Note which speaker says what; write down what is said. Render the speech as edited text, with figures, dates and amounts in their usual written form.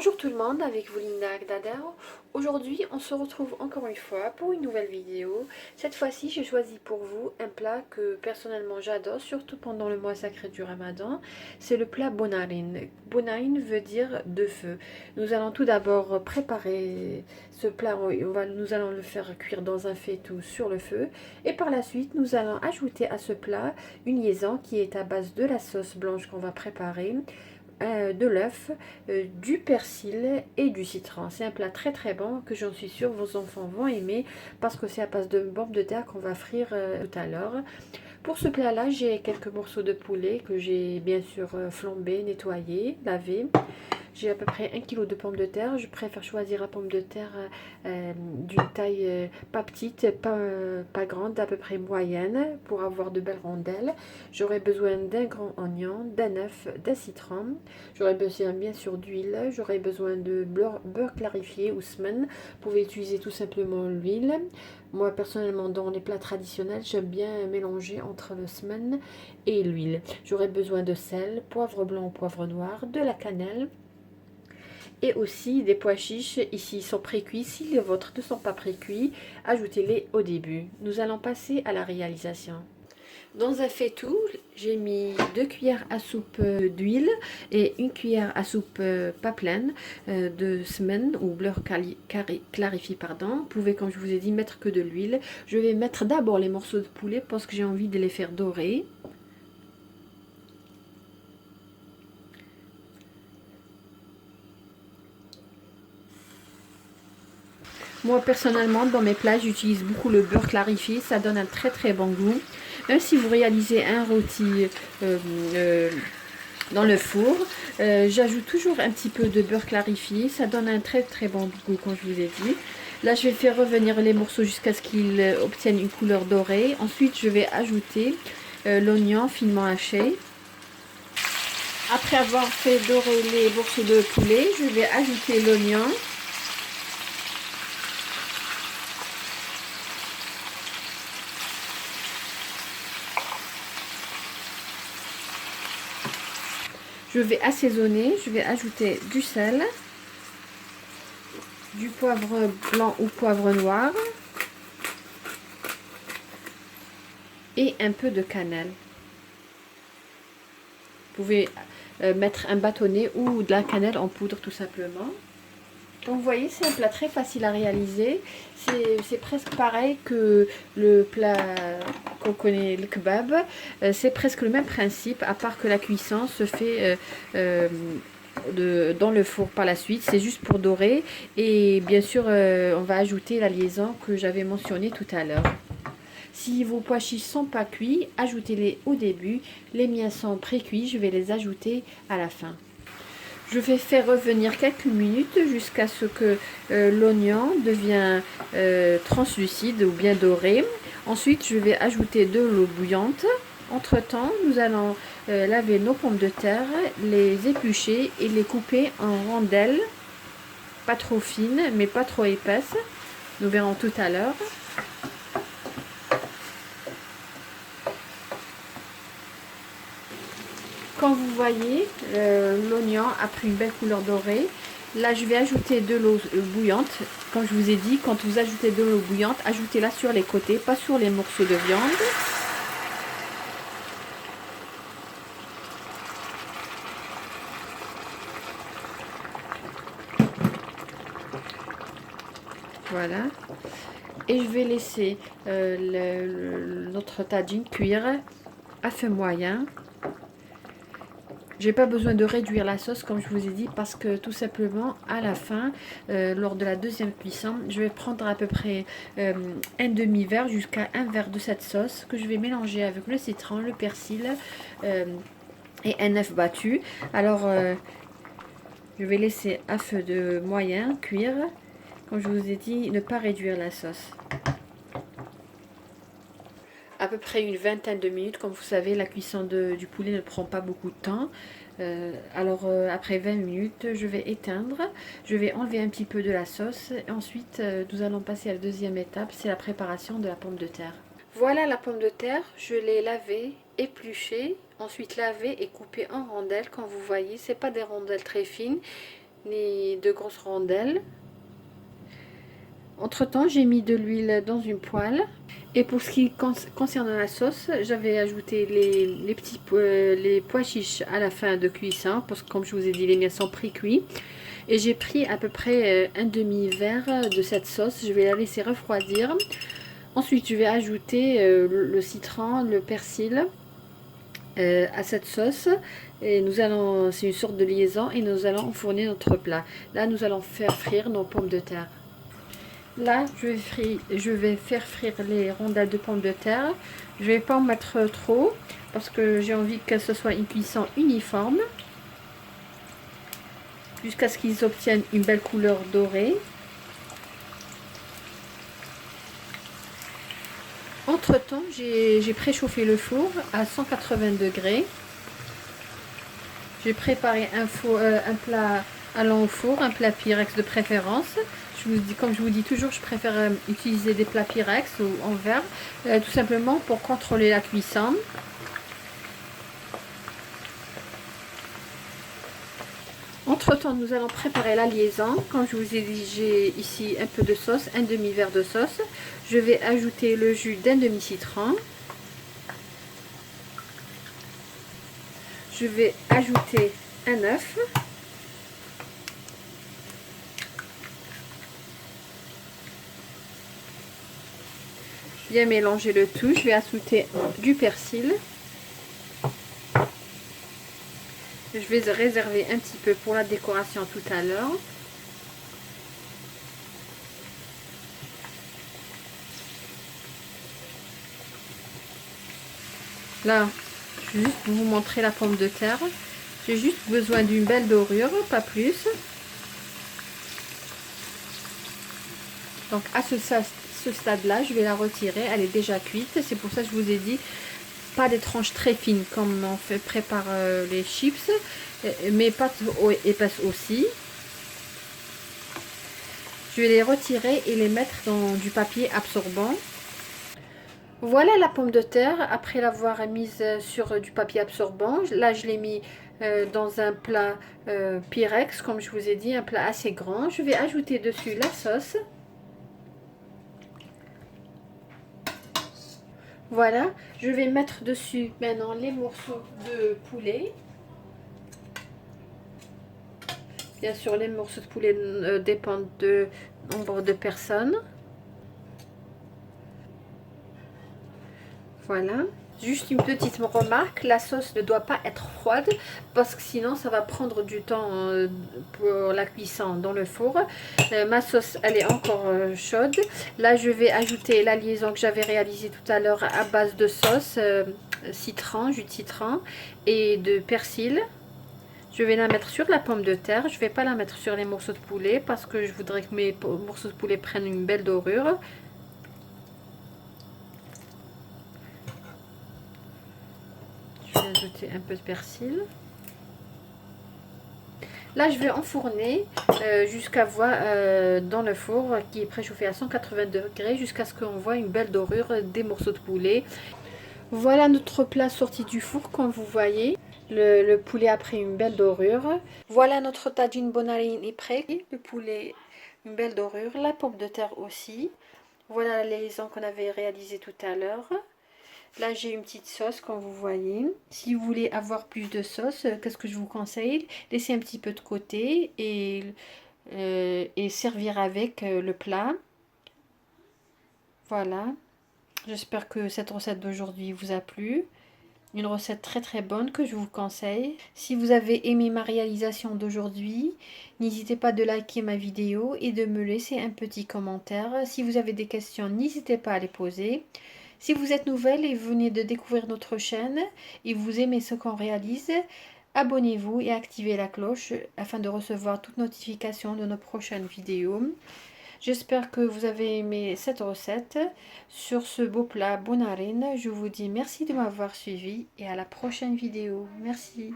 Speaker 1: Bonjour tout le monde, avec vous Linda Agdader. Aujourd'hui, on se retrouve encore une fois pour une nouvelle vidéo. Cette fois-ci, j'ai choisi pour vous un plat que personnellement j'adore, surtout pendant le mois sacré du Ramadan. C'est le plat bonarin. Bonarin veut dire de feu. Nous allons tout d'abord préparer ce plat. Nous allons le faire cuire dans un faitout sur le feu. Et par la suite, nous allons ajouter à ce plat une liaison qui est à base de la sauce blanche qu'on va préparer, de l'œuf, du persil et du citron. C'est un plat très très bon que j'en suis sûre vos enfants vont aimer parce que c'est à base de pommes de terre qu'on va frire tout à l'heure. Pour ce plat là, j'ai quelques morceaux de poulet que j'ai bien sûr flambé, nettoyé, lavé. J'ai à peu près 1 kg de pommes de terre. Je préfère choisir la pomme de terre d'une taille pas petite, pas grande, à peu près moyenne pour avoir de belles rondelles. J'aurai besoin d'un grand oignon, d'un œuf, d'un citron. J'aurai besoin bien sûr d'huile. J'aurai besoin de beurre clarifié ou semaine. Vous pouvez utiliser tout simplement l'huile. Moi personnellement dans les plats traditionnels, j'aime bien mélanger entre le semaine et l'huile. J'aurai besoin de sel, poivre blanc ou poivre noir, de la cannelle et aussi des pois chiches. Ici ils sont pré-cuits. Si les vôtres ne sont pas pré-cuits, ajoutez-les au début. Nous allons passer à la réalisation. Dans un faitout, j'ai mis 2 cuillères à soupe d'huile et 1 cuillère à soupe pas pleine de semaine ou beurre clarifié, pardon. Vous pouvez, comme je vous ai dit, mettre que de l'huile. Je vais mettre d'abord les morceaux de poulet parce que j'ai envie de les faire dorer. Moi personnellement dans mes plats j'utilise beaucoup le beurre clarifié, ça donne un très très bon goût. Même si vous réalisez un rôti dans le four, j'ajoute toujours un petit peu de beurre clarifié, ça donne un très très bon goût comme je vous ai dit. Là je vais faire revenir les morceaux jusqu'à ce qu'ils obtiennent une couleur dorée. Ensuite je vais ajouter l'oignon finement haché. Après avoir fait dorer les morceaux de poulet, je vais ajouter l'oignon. Je vais assaisonner, je vais ajouter du sel, du poivre blanc ou poivre noir et un peu de cannelle. Vous pouvez mettre un bâtonnet ou de la cannelle en poudre tout simplement. Donc vous voyez, c'est un plat très facile à réaliser. C'est presque pareil que le plat qu'on connaît, le kebab. C'est presque le même principe, à part que la cuisson se fait dans le four par la suite. C'est juste pour dorer. Et bien sûr, on va ajouter la liaison que j'avais mentionnée tout à l'heure. Si vos pois chiches sont pas cuits, ajoutez-les au début. Les miens sont pré-cuits, je vais les ajouter à la fin. Je vais faire revenir quelques minutes jusqu'à ce que l'oignon devienne translucide ou bien doré. Ensuite, je vais ajouter de l'eau bouillante. Entre temps, nous allons laver nos pommes de terre, les éplucher et les couper en rondelles, pas trop fines mais pas trop épaisses. Nous verrons tout à l'heure. Quand vous voyez, l'oignon a pris une belle couleur dorée. Là, je vais ajouter de l'eau bouillante. Comme je vous ai dit, quand vous ajoutez de l'eau bouillante, ajoutez-la sur les côtés, pas sur les morceaux de viande. Voilà. Et je vais laisser notre tagine cuire à feu moyen. J'ai pas besoin de réduire la sauce comme je vous ai dit parce que tout simplement à la fin, lors de la deuxième cuisson, je vais prendre à peu près un demi-verre jusqu'à un verre de cette sauce que je vais mélanger avec le citron, le persil et un œuf battu. Alors je vais laisser à feu de moyen cuire. Comme je vous ai dit, ne pas réduire la sauce. À peu près une vingtaine de minutes. Comme vous savez, la cuisson du poulet ne prend pas beaucoup de temps. Après 20 minutes, je vais éteindre. Je vais enlever un petit peu de la sauce. Et ensuite, nous allons passer à la deuxième étape, c'est la préparation de la pomme de terre. Voilà la pomme de terre. Je l'ai lavée, épluchée, ensuite lavée et coupée en rondelles. Comme vous voyez, c'est pas des rondelles très fines. les 2 grosses rondelles. Entre temps, j'ai mis de l'huile dans une poêle. Et pour ce qui concerne la sauce, j'avais ajouté les pois chiches à la fin de cuisson, parce que comme je vous ai dit, les miens sont pré-cuits. Et j'ai pris à peu près un demi-verre de cette sauce. Je vais la laisser refroidir. Ensuite, je vais ajouter le citron, le persil à cette sauce. Et nous allons, c'est une sorte de liaison, et nous allons enfourner notre plat. Là, nous allons faire frire nos pommes de terre. Là, je vais faire frire les rondelles de pommes de terre. Je vais pas en mettre trop parce que j'ai envie que ce soit une cuisson uniforme jusqu'à ce qu'ils obtiennent une belle couleur dorée. Entre temps, j'ai préchauffé le four à 180 degrés. J'ai préparé un plat allant au four, un plat Pyrex de préférence. Comme je vous dis toujours, je préfère utiliser des plats Pyrex ou en verre, tout simplement pour contrôler la cuisson. Entre temps, nous allons préparer la liaison. Comme je vous ai dit, j'ai ici un peu de sauce, un demi-verre de sauce. Je vais ajouter le jus d'un demi-citron. Je vais ajouter un œuf. Bien mélanger le tout. Je vais ajouter du persil. Je vais réserver un petit peu pour la décoration tout à l'heure. Là, je vais juste vous montrer la pomme de terre. J'ai juste besoin d'une belle dorure, pas plus. Donc à ce stade-là, je vais la retirer. Elle est déjà cuite. C'est pour ça que je vous ai dit, pas des tranches très fines comme on prépare les chips, mais pas trop épaisses aussi. Je vais les retirer et les mettre dans du papier absorbant. Voilà la pomme de terre après l'avoir mise sur du papier absorbant. Là, je l'ai mis dans un plat Pyrex, comme je vous ai dit, un plat assez grand. Je vais ajouter dessus la sauce. Voilà, je vais mettre dessus maintenant les morceaux de poulet. Bien sûr, les morceaux de poulet dépendent du nombre de personnes. Voilà. Juste une petite remarque, la sauce ne doit pas être froide parce que sinon ça va prendre du temps pour la cuisson dans le four. Ma sauce, elle est encore chaude. Là, je vais ajouter la liaison que j'avais réalisée tout à l'heure à base de sauce, citron, jus de citron et de persil. Je vais la mettre sur la pomme de terre. Je ne vais pas la mettre sur les morceaux de poulet parce que je voudrais que mes morceaux de poulet prennent une belle dorure. Je vais ajouter un peu de persil. Là, je vais enfourner jusqu'à voir dans le four qui est préchauffé à 180 degrés jusqu'à ce qu'on voit une belle dorure des morceaux de poulet. Voilà notre plat sorti du four, comme vous voyez. Le poulet a pris une belle dorure. Voilà notre tagine bonarine est prêt. Le poulet, une belle dorure. La pomme de terre aussi. Voilà la liaison qu'on avait réalisée tout à l'heure. Là, j'ai une petite sauce, comme vous voyez. Si vous voulez avoir plus de sauce, qu'est-ce que je vous conseille? Laissez un petit peu de côté et servir avec le plat. Voilà. J'espère que cette recette d'aujourd'hui vous a plu. Une recette très très bonne que je vous conseille. Si vous avez aimé ma réalisation d'aujourd'hui, n'hésitez pas de liker ma vidéo et de me laisser un petit commentaire. Si vous avez des questions, n'hésitez pas à les poser. Si vous êtes nouvelle et venez de découvrir notre chaîne et vous aimez ce qu'on réalise, abonnez-vous et activez la cloche afin de recevoir toute notification de nos prochaines vidéos. J'espère que vous avez aimé cette recette. Sur ce beau plat bonarine, je vous dis merci de m'avoir suivi et à la prochaine vidéo. Merci.